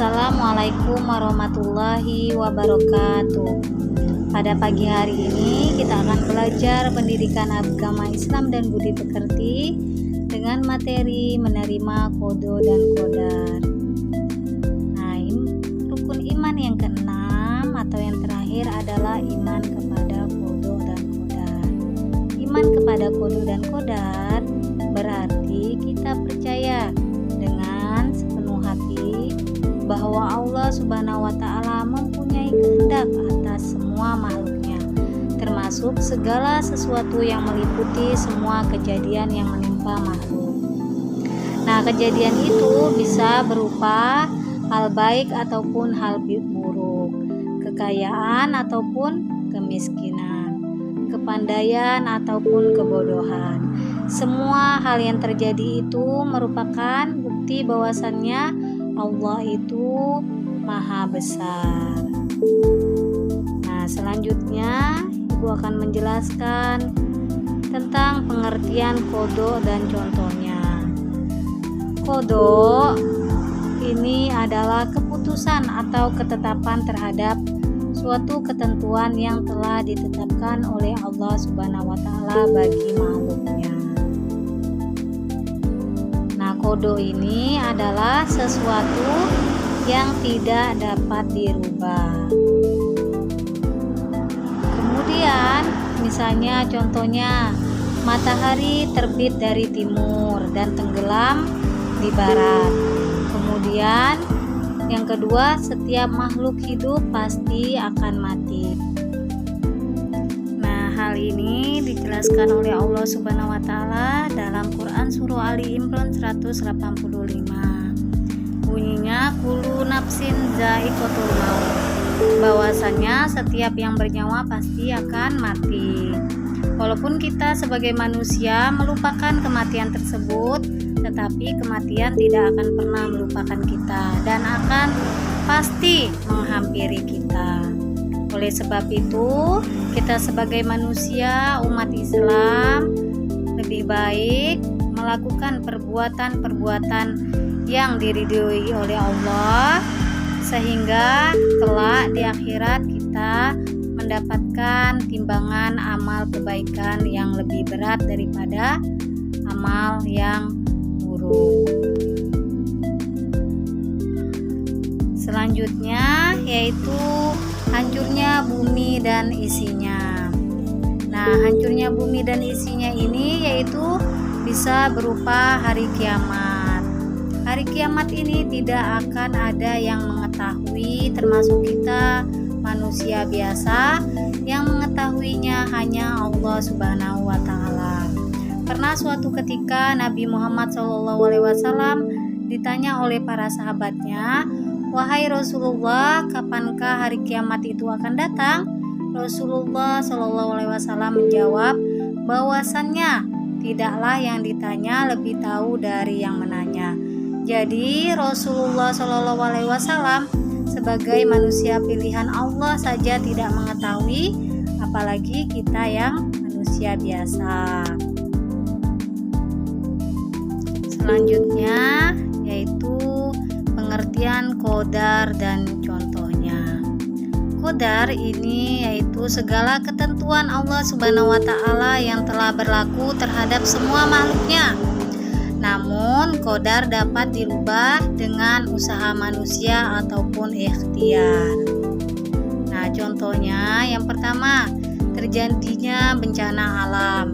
Assalamualaikum warahmatullahi wabarakatuh. Pada pagi hari ini kita akan belajar pendidikan agama Islam dan budi pekerti dengan materi menerima qada dan qadar. Nah, ini rukun iman yang keenam atau yang terakhir adalah iman kepada qada dan qadar. Iman kepada qada dan qadar berarti kita percaya dengan sepenuh hati bahwa Allah Subhanahu wa Ta'ala mempunyai kehendak atas semua makhluknya, termasuk segala sesuatu yang meliputi semua kejadian yang menimpa makhluk. Nah, kejadian itu bisa berupa hal baik ataupun hal buruk, kekayaan ataupun kemiskinan, kepandaian ataupun kebodohan. Semua hal yang terjadi itu merupakan bukti bahwasannya Allah itu maha besar. Nah, selanjutnya Ibu akan menjelaskan tentang pengertian qada dan contohnya. Qada ini adalah keputusan atau ketetapan terhadap suatu ketentuan yang telah ditetapkan oleh Allah Subhanahu wa Ta'ala bagi makhluknya. Qada ini adalah sesuatu yang tidak dapat dirubah. Kemudian misalnya contohnya matahari terbit dari timur dan tenggelam di barat. Kemudian yang kedua, setiap makhluk hidup pasti akan mati. Hal ini dijelaskan oleh Allah Subhanahu wa Ta'ala dalam Quran Surah Ali Imran 185. Bunyinya kullu nafsin dha'iqatul maut, bahwasanya setiap yang bernyawa pasti akan mati. Walaupun kita sebagai manusia melupakan kematian tersebut, tetapi kematian tidak akan pernah melupakan kita dan akan pasti menghampiri kita. Oleh sebab itu, kita sebagai manusia umat Islam lebih baik melakukan perbuatan-perbuatan yang diridhoi oleh Allah, sehingga kelak di akhirat kita mendapatkan timbangan amal kebaikan yang lebih berat daripada amal yang buruk. Selanjutnya yaitu hancurnya bumi dan isinya. Nah, hancurnya bumi dan isinya ini yaitu bisa berupa hari kiamat. Hari kiamat ini tidak akan ada yang mengetahui, termasuk kita manusia biasa, yang mengetahuinya hanya Allah Subhanahu wa Ta'ala. Pernah suatu ketika Nabi Muhammad SAW ditanya oleh para sahabatnya, "Wahai Rasulullah, kapankah hari kiamat itu akan datang?" Rasulullah SAW menjawab bahwasannya tidaklah yang ditanya lebih tahu dari yang menanya. Jadi Rasulullah SAW sebagai manusia pilihan Allah saja tidak mengetahui, apalagi kita yang manusia biasa. Selanjutnya yaitu pengertian qadar dan contohnya. Qadar ini yaitu segala ketentuan Allah Subhanahu wa Ta'ala yang telah berlaku terhadap semua makhluknya. Namun qadar dapat dirubah dengan usaha manusia ataupun ikhtiar. Nah, contohnya yang pertama, terjadinya bencana alam.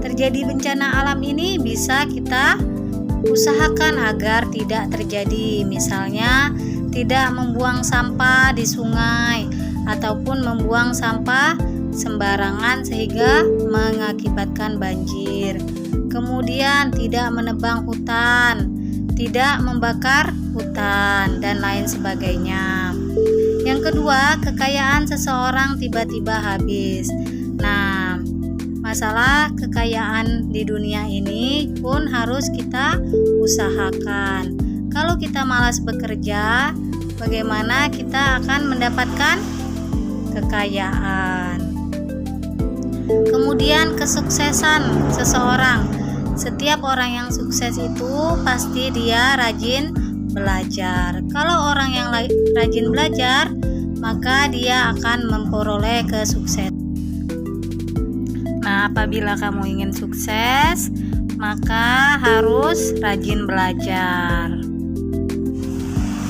Terjadi bencana alam ini bisa kita usahakan agar tidak terjadi, misalnya tidak membuang sampah di sungai ataupun membuang sampah sembarangan sehingga mengakibatkan banjir. Kemudian tidak menebang hutan, tidak membakar hutan, dan lain sebagainya. Yang kedua, kekayaan seseorang tiba-tiba habis. Nah, masalah kekayaan di dunia ini pun harus kita usahakan. Kalau kita malas bekerja, bagaimana kita akan mendapatkan kekayaan? Kemudian kesuksesan seseorang. Setiap orang yang sukses itu pasti dia rajin belajar. Kalau orang yang rajin belajar, maka dia akan memperoleh kesuksesan. Nah, apabila kamu ingin sukses, maka harus rajin belajar.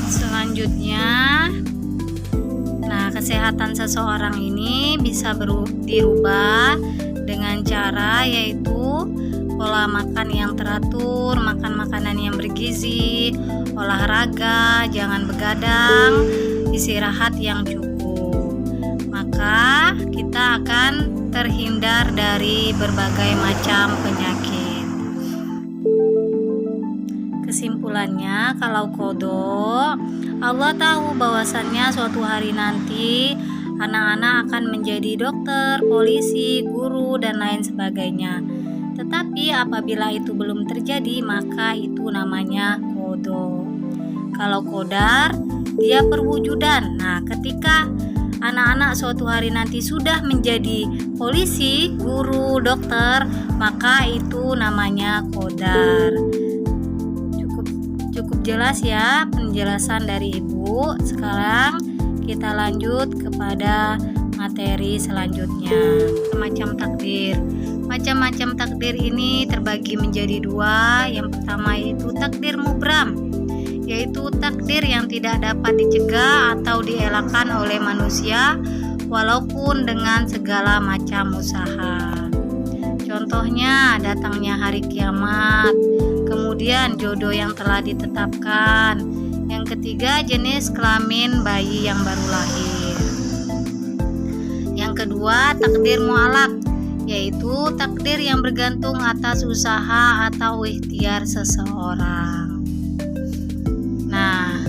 Selanjutnya, kesehatan seseorang ini bisa dirubah dengan cara yaitu pola makan yang teratur, makan makanan yang bergizi, olahraga, jangan begadang, istirahat yang cukup. Maka kita akan terhindar dari berbagai macam penyakit. Kesimpulannya, kalau kodok, Allah tahu bahwasannya suatu hari nanti anak-anak akan menjadi dokter, polisi, guru, dan lain sebagainya. Tetapi apabila itu belum terjadi, maka itu namanya kodok. Kalau kodar, dia perwujudan. Nah, ketika anak-anak suatu hari nanti sudah menjadi polisi, guru, dokter, maka itu namanya kodar. Cukup jelas ya penjelasan dari Ibu. Sekarang kita lanjut kepada materi selanjutnya. Macam-macam takdir ini terbagi menjadi dua. Yang pertama yaitu takdir mubram, yaitu takdir yang tidak dapat dicegah atau dielakkan oleh manusia walaupun dengan segala macam usaha. Contohnya datangnya hari kiamat, kemudian jodoh yang telah ditetapkan. Yang ketiga, jenis kelamin bayi yang baru lahir. Yang kedua, takdir mu'alaq, yaitu takdir yang bergantung atas usaha atau ikhtiar seseorang. Nah,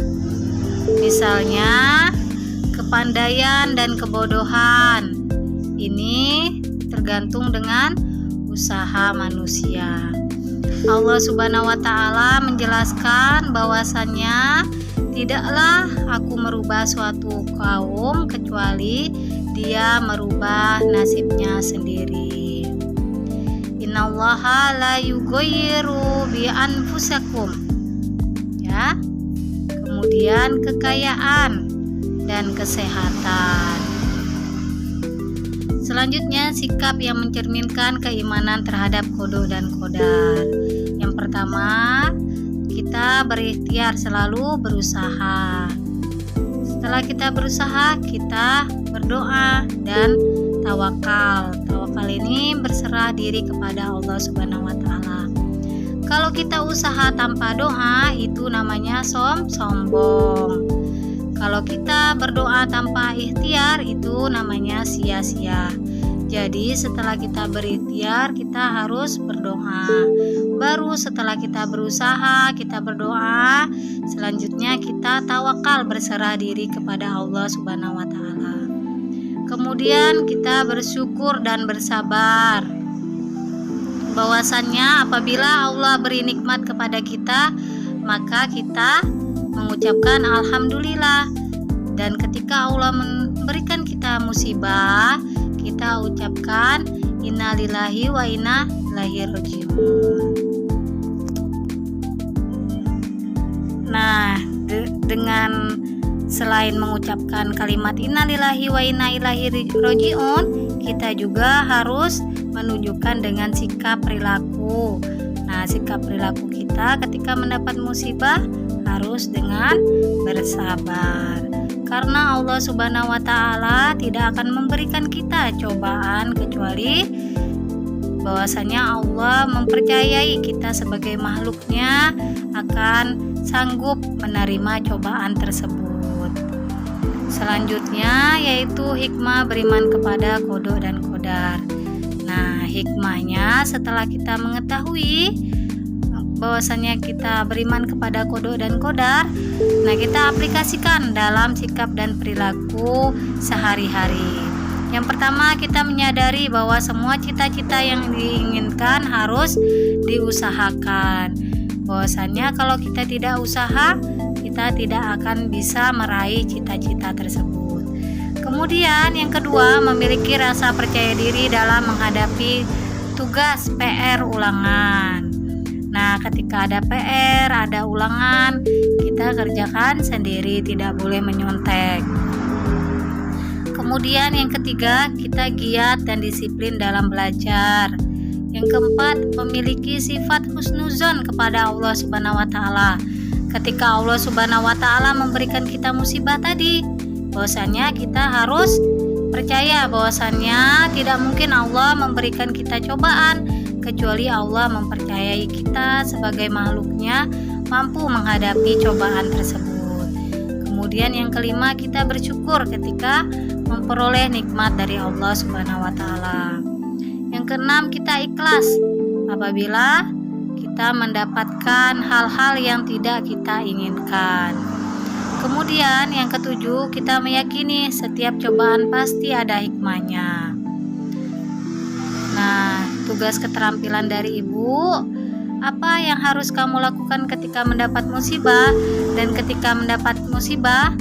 misalnya kepandaian dan kebodohan ini tergantung dengan usaha manusia. Allah Subhanahu wa Ta'ala menjelaskan bahwasannya tidaklah aku merubah suatu kaum kecuali dia merubah nasibnya sendiri. Innallaha la yughayyiru bi anfusakum. Ya. Kemudian kekayaan dan kesehatan. Selanjutnya, sikap yang mencerminkan keimanan terhadap kodok dan kodar. Yang pertama, kita berikhtiar, selalu berusaha. Setelah kita berusaha, kita berdoa dan tawakal. Tawakal ini berserah diri kepada Allah Subhanahu wa Ta'ala. Kalau kita usaha tanpa doa, itu namanya sombong. Kalau kita berdoa tanpa ikhtiar, itu namanya sia-sia. Jadi setelah kita berikhtiar, kita harus berdoa. Baru setelah kita berusaha, kita berdoa, selanjutnya kita tawakal, berserah diri kepada Allah Subhanahu wa Ta'ala. Kemudian kita bersyukur dan bersabar. Bahwasannya apabila Allah beri nikmat kepada kita, maka kita mengucapkan alhamdulillah. Dan ketika Allah memberikan kita musibah, kita ucapkan innalillahi wa inna ilaihi rajiun. Nah, dengan selain mengucapkan kalimat innalillahi wa inna ilaihi rajiun, kita juga harus menunjukkan dengan sikap perilaku. Nah, sikap perilaku kita ketika mendapat musibah harus dengan bersabar. Karena Allah Subhanahu wa Ta'ala tidak akan memberikan kita cobaan kecuali bahwasanya Allah mempercayai kita sebagai makhluknya akan sanggup menerima cobaan tersebut. Selanjutnya yaitu hikmah beriman kepada kodok dan kodar. Nah, hikmahnya setelah kita mengetahui bahwasanya kita beriman kepada kodok dan kodar, nah kita aplikasikan dalam sikap dan perilaku sehari-hari. Yang pertama, kita menyadari bahwa semua cita-cita yang diinginkan harus diusahakan. Bahwasanya kalau kita tidak usaha, kita tidak akan bisa meraih cita-cita tersebut. Kemudian yang kedua, memiliki rasa percaya diri dalam menghadapi tugas PR ulangan. Nah, ketika ada PR, ada ulangan, kita kerjakan sendiri, tidak boleh menyontek. Kemudian yang ketiga, kita giat dan disiplin dalam belajar. Yang keempat, memiliki sifat husnuzon kepada Allah Subhanahu wa taala. Ketika Allah Subhanahu wa taala memberikan kita musibah tadi, bahwasanya kita harus percaya bahwasannya tidak mungkin Allah memberikan kita cobaan kecuali Allah mempercayai kita sebagai makhluknya mampu menghadapi cobaan tersebut. Kemudian yang kelima, kita bersyukur ketika memperoleh nikmat dari Allah Subhanahu wa taala. Yang keenam, kita ikhlas apabila kita mendapatkan hal-hal yang tidak kita inginkan. Kemudian yang ketujuh, kita meyakini setiap cobaan pasti ada hikmahnya. Nah, tugas keterampilan dari ibu, apa yang harus kamu lakukan ketika mendapat musibah dan ketika mendapat musibah?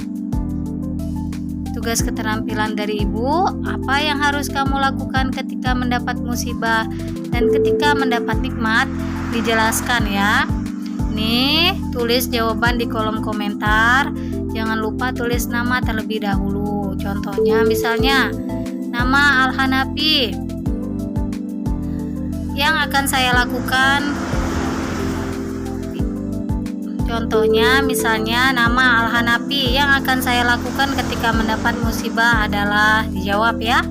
Tugas keterampilan dari ibu, apa yang harus kamu lakukan ketika mendapat musibah dan ketika mendapat nikmat? Dijelaskan ya. Nih, tulis jawaban di kolom komentar. Jangan lupa tulis nama terlebih dahulu. Contohnya misalnya nama Al-Hanafi. Yang akan saya lakukan, contohnya misalnya nama Al-Hanafi, yang akan saya lakukan ketika mendapat musibah adalah, dijawab ya.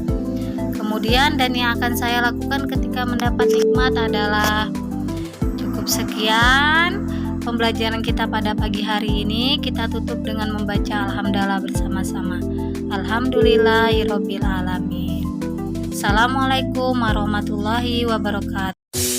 Kemudian dan yang akan saya lakukan ketika mendapat nikmat adalah. Cukup sekian pembelajaran kita pada pagi hari ini. Kita tutup dengan membaca alhamdulillah bersama-sama. Alhamdulillahirabbil alamin. Assalamualaikum warahmatullahi wabarakatuh.